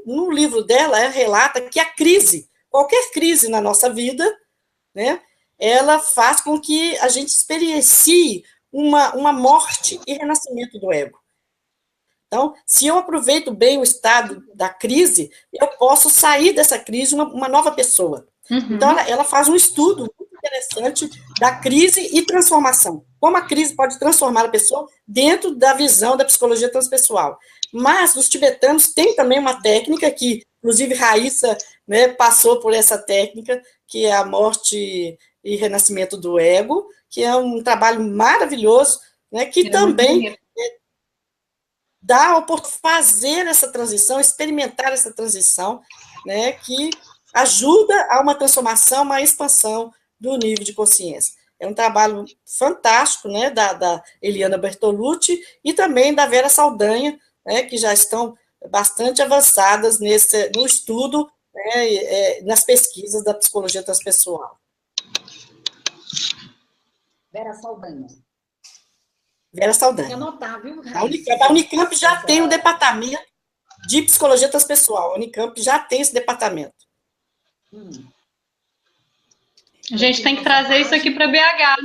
no livro dela, ela relata que a crise, qualquer crise na nossa vida, né, ela faz com que a gente experiencie uma morte e renascimento do ego. Então, se eu aproveito bem o estado da crise, eu posso sair dessa crise uma nova pessoa. Uhum. Então, ela faz um estudo muito interessante da crise e transformação. Como a crise pode transformar a pessoa dentro da visão da psicologia transpessoal. Mas os tibetanos têm também uma técnica que, inclusive, Raíssa, né, passou por essa técnica, que é a morte e renascimento do ego, que é um trabalho maravilhoso, né, que também dá a oportunidade de fazer essa transição, experimentar essa transição, né, que ajuda a uma transformação, uma expansão do nível de consciência. É um trabalho fantástico, né, da Eliana Bertolucci e também da Vera Saldanha, né, que já estão bastante avançadas no estudo, né, nas pesquisas da psicologia transpessoal. Vera Saldanha. Vera Saldanha. Tem que anotar, viu? A Unicamp já tem um departamento de psicologia transpessoal. A Unicamp já tem esse departamento. A gente tem que trazer isso aqui para BH,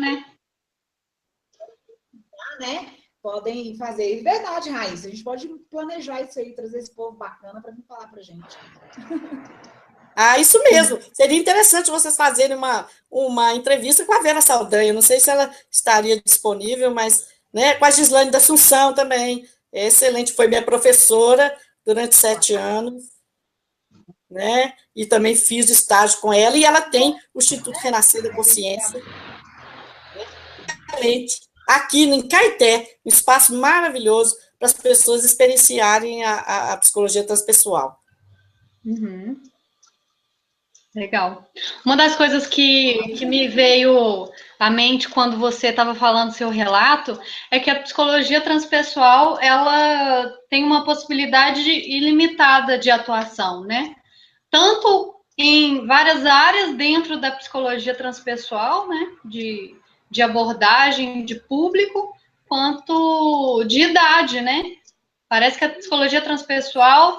né? Podem fazer. É verdade, Raíssa. A gente pode planejar isso aí, trazer esse povo bacana para vir falar para a gente. Ah, isso mesmo. Seria interessante vocês fazerem uma entrevista com a Vera Saldanha. Não sei se ela estaria disponível, mas, né, com a Gislane da Assunção também. É excelente. Foi minha professora durante 7 anos. Né? E também fiz estágio com ela. E ela tem o Instituto Renascer da Consciência. Excelente. Aqui em Caeté, um espaço maravilhoso para as pessoas experienciarem a psicologia transpessoal. Uhum. Legal. Uma das coisas que me veio à mente quando você estava falando seu relato é que a psicologia transpessoal ela tem uma possibilidade ilimitada de atuação, né? Tanto em várias áreas dentro da psicologia transpessoal, né? De abordagem de público, quanto de idade, né? Parece que a psicologia transpessoal,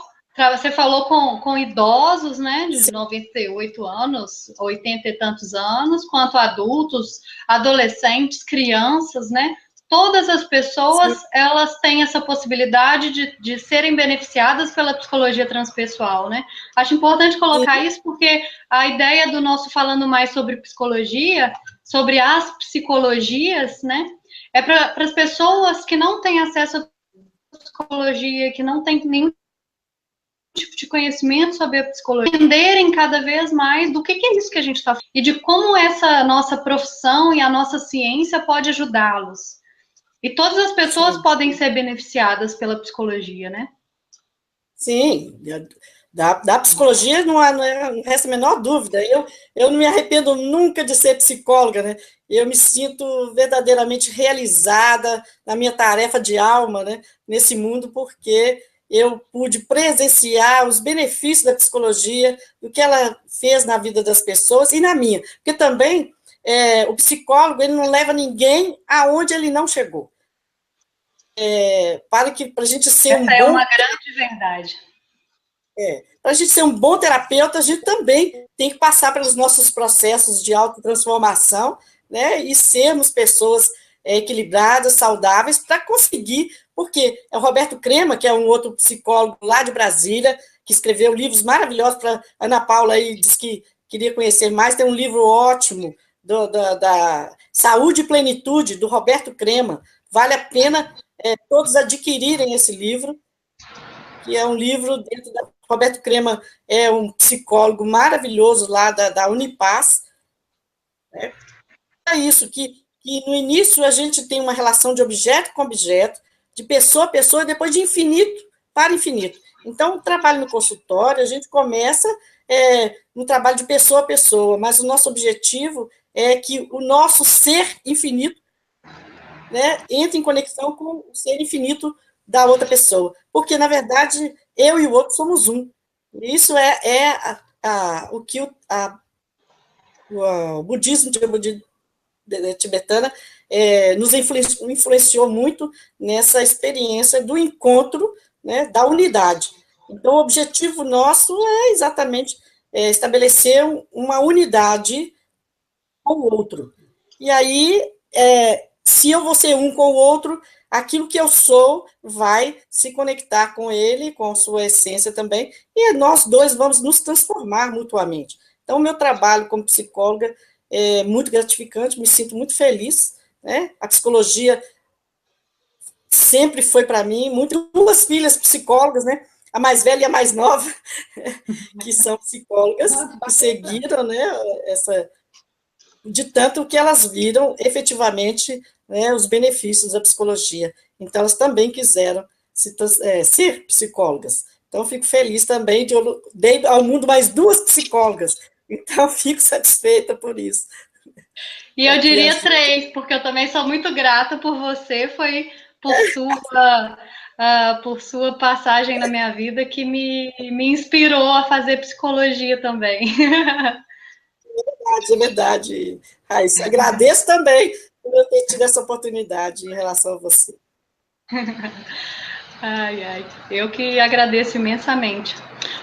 você falou com idosos, né, de 98 anos, 80 e tantos anos, quanto adultos, adolescentes, crianças, né? Todas as pessoas, sim, elas têm essa possibilidade de serem beneficiadas pela psicologia transpessoal, né? Acho importante colocar sim, isso porque a ideia do nosso falando mais sobre psicologia, sobre as psicologias, né? É para as pessoas que não têm acesso à psicologia, que não têm nenhum tipo de conhecimento sobre a psicologia, entenderem cada vez mais do que é isso que a gente está falando e de como essa nossa profissão e a nossa ciência pode ajudá-los. E todas as pessoas sim, podem ser beneficiadas pela psicologia, né? Sim, da psicologia não resta a menor dúvida. Eu não me arrependo nunca de ser psicóloga, né? Eu me sinto verdadeiramente realizada na minha tarefa de alma, né? Nesse mundo, porque eu pude presenciar os benefícios da psicologia, o que ela fez na vida das pessoas e na minha. Porque também o psicólogo ele não leva ninguém aonde ele não chegou. Para a gente ser Essa é uma grande verdade. Para a gente ser um bom terapeuta, a gente também tem que passar pelos nossos processos de autotransformação, né, e sermos pessoas equilibradas, saudáveis, para conseguir, porque é o Roberto Crema, que é um outro psicólogo lá de Brasília, que escreveu livros maravilhosos para Ana Paula, aí diz que queria conhecer mais, tem um livro ótimo da Saúde e Plenitude, do Roberto Crema, vale a pena todos adquirirem esse livro, que é um livro dentro da... Roberto Crema é um psicólogo maravilhoso lá da Unipaz. Né? É isso, que no início a gente tem uma relação de objeto com objeto, de pessoa a pessoa, e depois de infinito para infinito. Então, o trabalho no consultório, a gente começa um trabalho de pessoa a pessoa, mas o nosso objetivo é que o nosso ser infinito, né, entre em conexão com o ser infinito da outra pessoa, porque, na verdade, eu e o outro somos um. Isso o que o budismo tibetana nos influenciou muito nessa experiência do encontro, né, da unidade. Então, o objetivo nosso é exatamente estabelecer uma unidade com o outro. E aí, se eu vou ser um com o outro, aquilo que eu sou vai se conectar com ele, com a sua essência também, e nós dois vamos nos transformar mutuamente. Então, o meu trabalho como psicóloga é muito gratificante, me sinto muito feliz, né? A psicologia sempre foi para mim, duas filhas psicólogas, né? A mais velha e a mais nova, que são psicólogas, que seguiram, né, de tanto que elas viram efetivamente, né, os benefícios da psicologia. Então, elas também quiseram ser psicólogas. Então, fico feliz também de eu dei ao mundo mais duas psicólogas. Então, fico satisfeita por isso. E eu diria três, porque eu também sou muito grata por você, foi por sua passagem na minha vida que me inspirou a fazer psicologia também. É verdade, Raíssa. Agradeço também por eu ter tido essa oportunidade em relação a você. Ai, ai, eu que agradeço imensamente.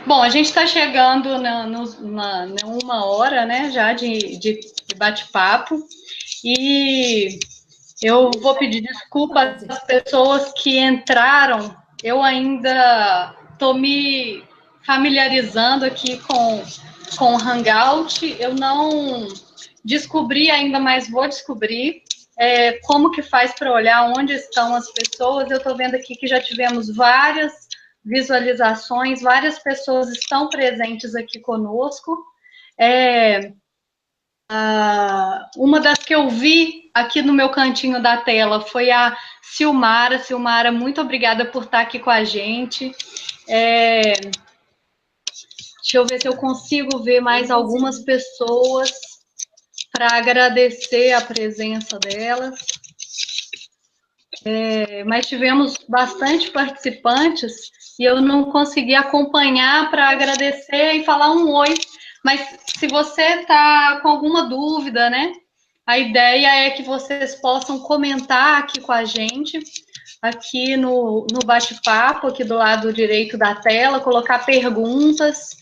Bom, a gente está chegando numa hora, né, já de bate-papo, e eu vou pedir desculpa às pessoas que entraram. Eu ainda estou me familiarizando aqui com o Hangout. Eu não descobri ainda, mas vou descobrir como que faz para olhar onde estão as pessoas. Eu estou vendo aqui que já tivemos várias visualizações, várias pessoas estão presentes aqui conosco. Uma das que eu vi aqui no meu cantinho da tela foi a Silmara. Silmara, muito obrigada por estar aqui com a gente. Deixa eu ver se eu consigo ver mais algumas pessoas para agradecer a presença delas. Mas tivemos bastante participantes e eu não consegui acompanhar para agradecer e falar um oi. Mas se você está com alguma dúvida, né? A ideia é que vocês possam comentar aqui com a gente, aqui no bate-papo, aqui do lado direito da tela, colocar perguntas,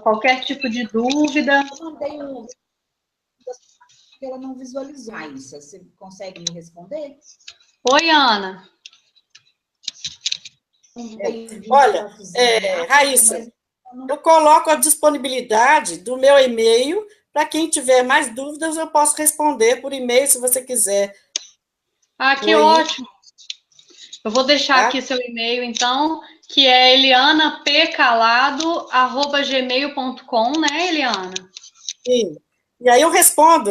qualquer tipo de dúvida. Eu mandei que ela não visualizou. Raíssa, você consegue me responder? Oi, Ana. Olha, Raíssa, eu coloco a disponibilidade do meu e-mail. Para quem tiver mais dúvidas, eu posso responder por e-mail, se você quiser. Que ótimo. Eu vou deixar aqui seu e-mail, então, que é elianapcalado@gmail.com, né, Eliana? Sim. E aí eu respondo.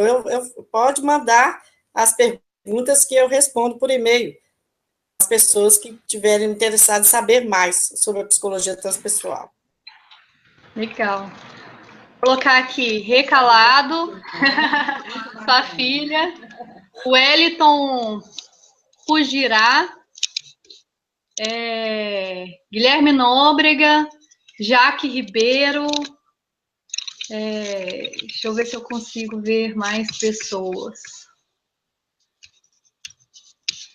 Pode mandar as perguntas que eu respondo por e-mail. As pessoas que tiverem interessado em saber mais sobre a psicologia transpessoal. Legal. Vou colocar aqui, recalado, sua filha, o Wellington Fugirá, Guilherme Nóbrega, Jaque Ribeiro, deixa eu ver se eu consigo ver mais pessoas.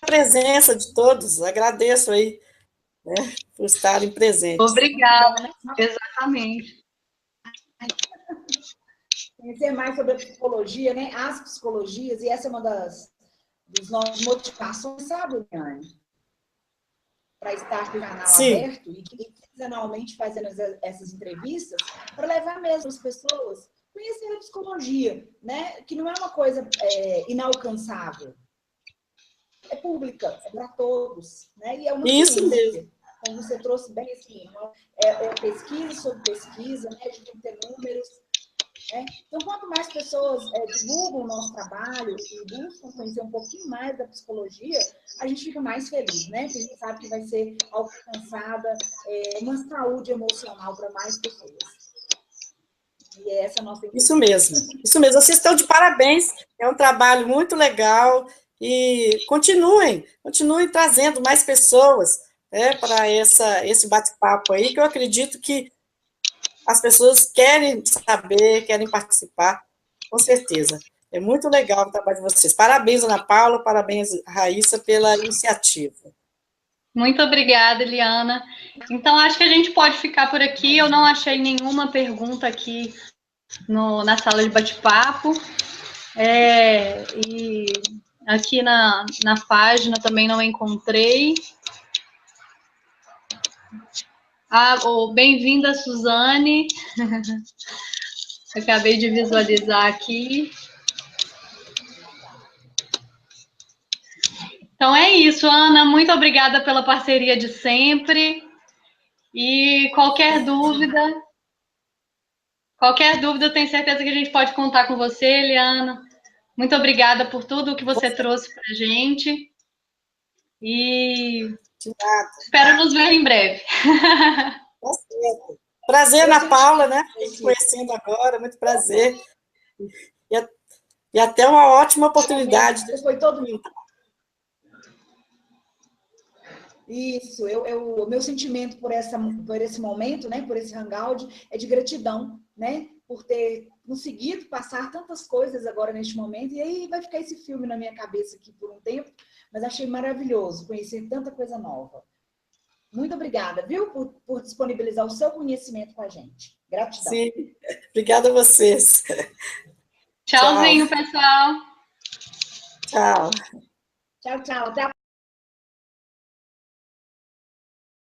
A presença de todos, agradeço aí, né, por estarem presentes. Obrigada, exatamente. Conhecer mais sobre a psicologia, né? As psicologias, e essa é uma das nossas motivações, sabe, Liane? Para estar com o canal aberto e quinzenalmente fazendo essas entrevistas, para levar mesmo as pessoas a conhecer a psicologia, né? Que não é uma coisa inalcançável. É pública, é para todos, né? E é uma ciência. Mesmo. Como você trouxe bem assim, pesquisa sobre pesquisa, né? A gente tem que ter números. Então, quanto mais pessoas divulgam o nosso trabalho e buscam conhecer um pouquinho mais da psicologia, a gente fica mais feliz, né? Porque a gente sabe que vai ser alcançada uma saúde emocional para mais pessoas. E essa é a nossa intenção. Isso mesmo. Vocês estão de parabéns. É um trabalho muito legal e continuem trazendo mais pessoas, né, para esse bate-papo aí, que eu acredito que as pessoas querem saber, querem participar, com certeza. É muito legal o trabalho de vocês. Parabéns, Ana Paula, parabéns, Raíssa, pela iniciativa. Muito obrigada, Eliana. Então, acho que a gente pode ficar por aqui. Eu não achei nenhuma pergunta aqui na sala de bate-papo. E aqui na página também não encontrei. Bem-vinda, Suzane. Acabei de visualizar aqui. Então é isso, Ana. Muito obrigada pela parceria de sempre. E qualquer dúvida, eu tenho certeza que a gente pode contar com você, Eliana. Muito obrigada por tudo que você trouxe para a gente. E espero nos ver em breve. Prazer, Ana Paula, né? Te conhecendo agora, muito prazer. E até uma ótima oportunidade. Foi todo mundo. Isso, o meu sentimento por esse momento, né, por esse hangout, é de gratidão, né, por ter conseguido passar tantas coisas agora neste momento, e aí vai ficar esse filme na minha cabeça aqui por um tempo, mas achei maravilhoso conhecer tanta coisa nova. Muito obrigada, viu, por disponibilizar o seu conhecimento com a gente. Gratidão. Sim, obrigada a vocês. Tchauzinho, pessoal. Tchau. Tchau, tchau. Até a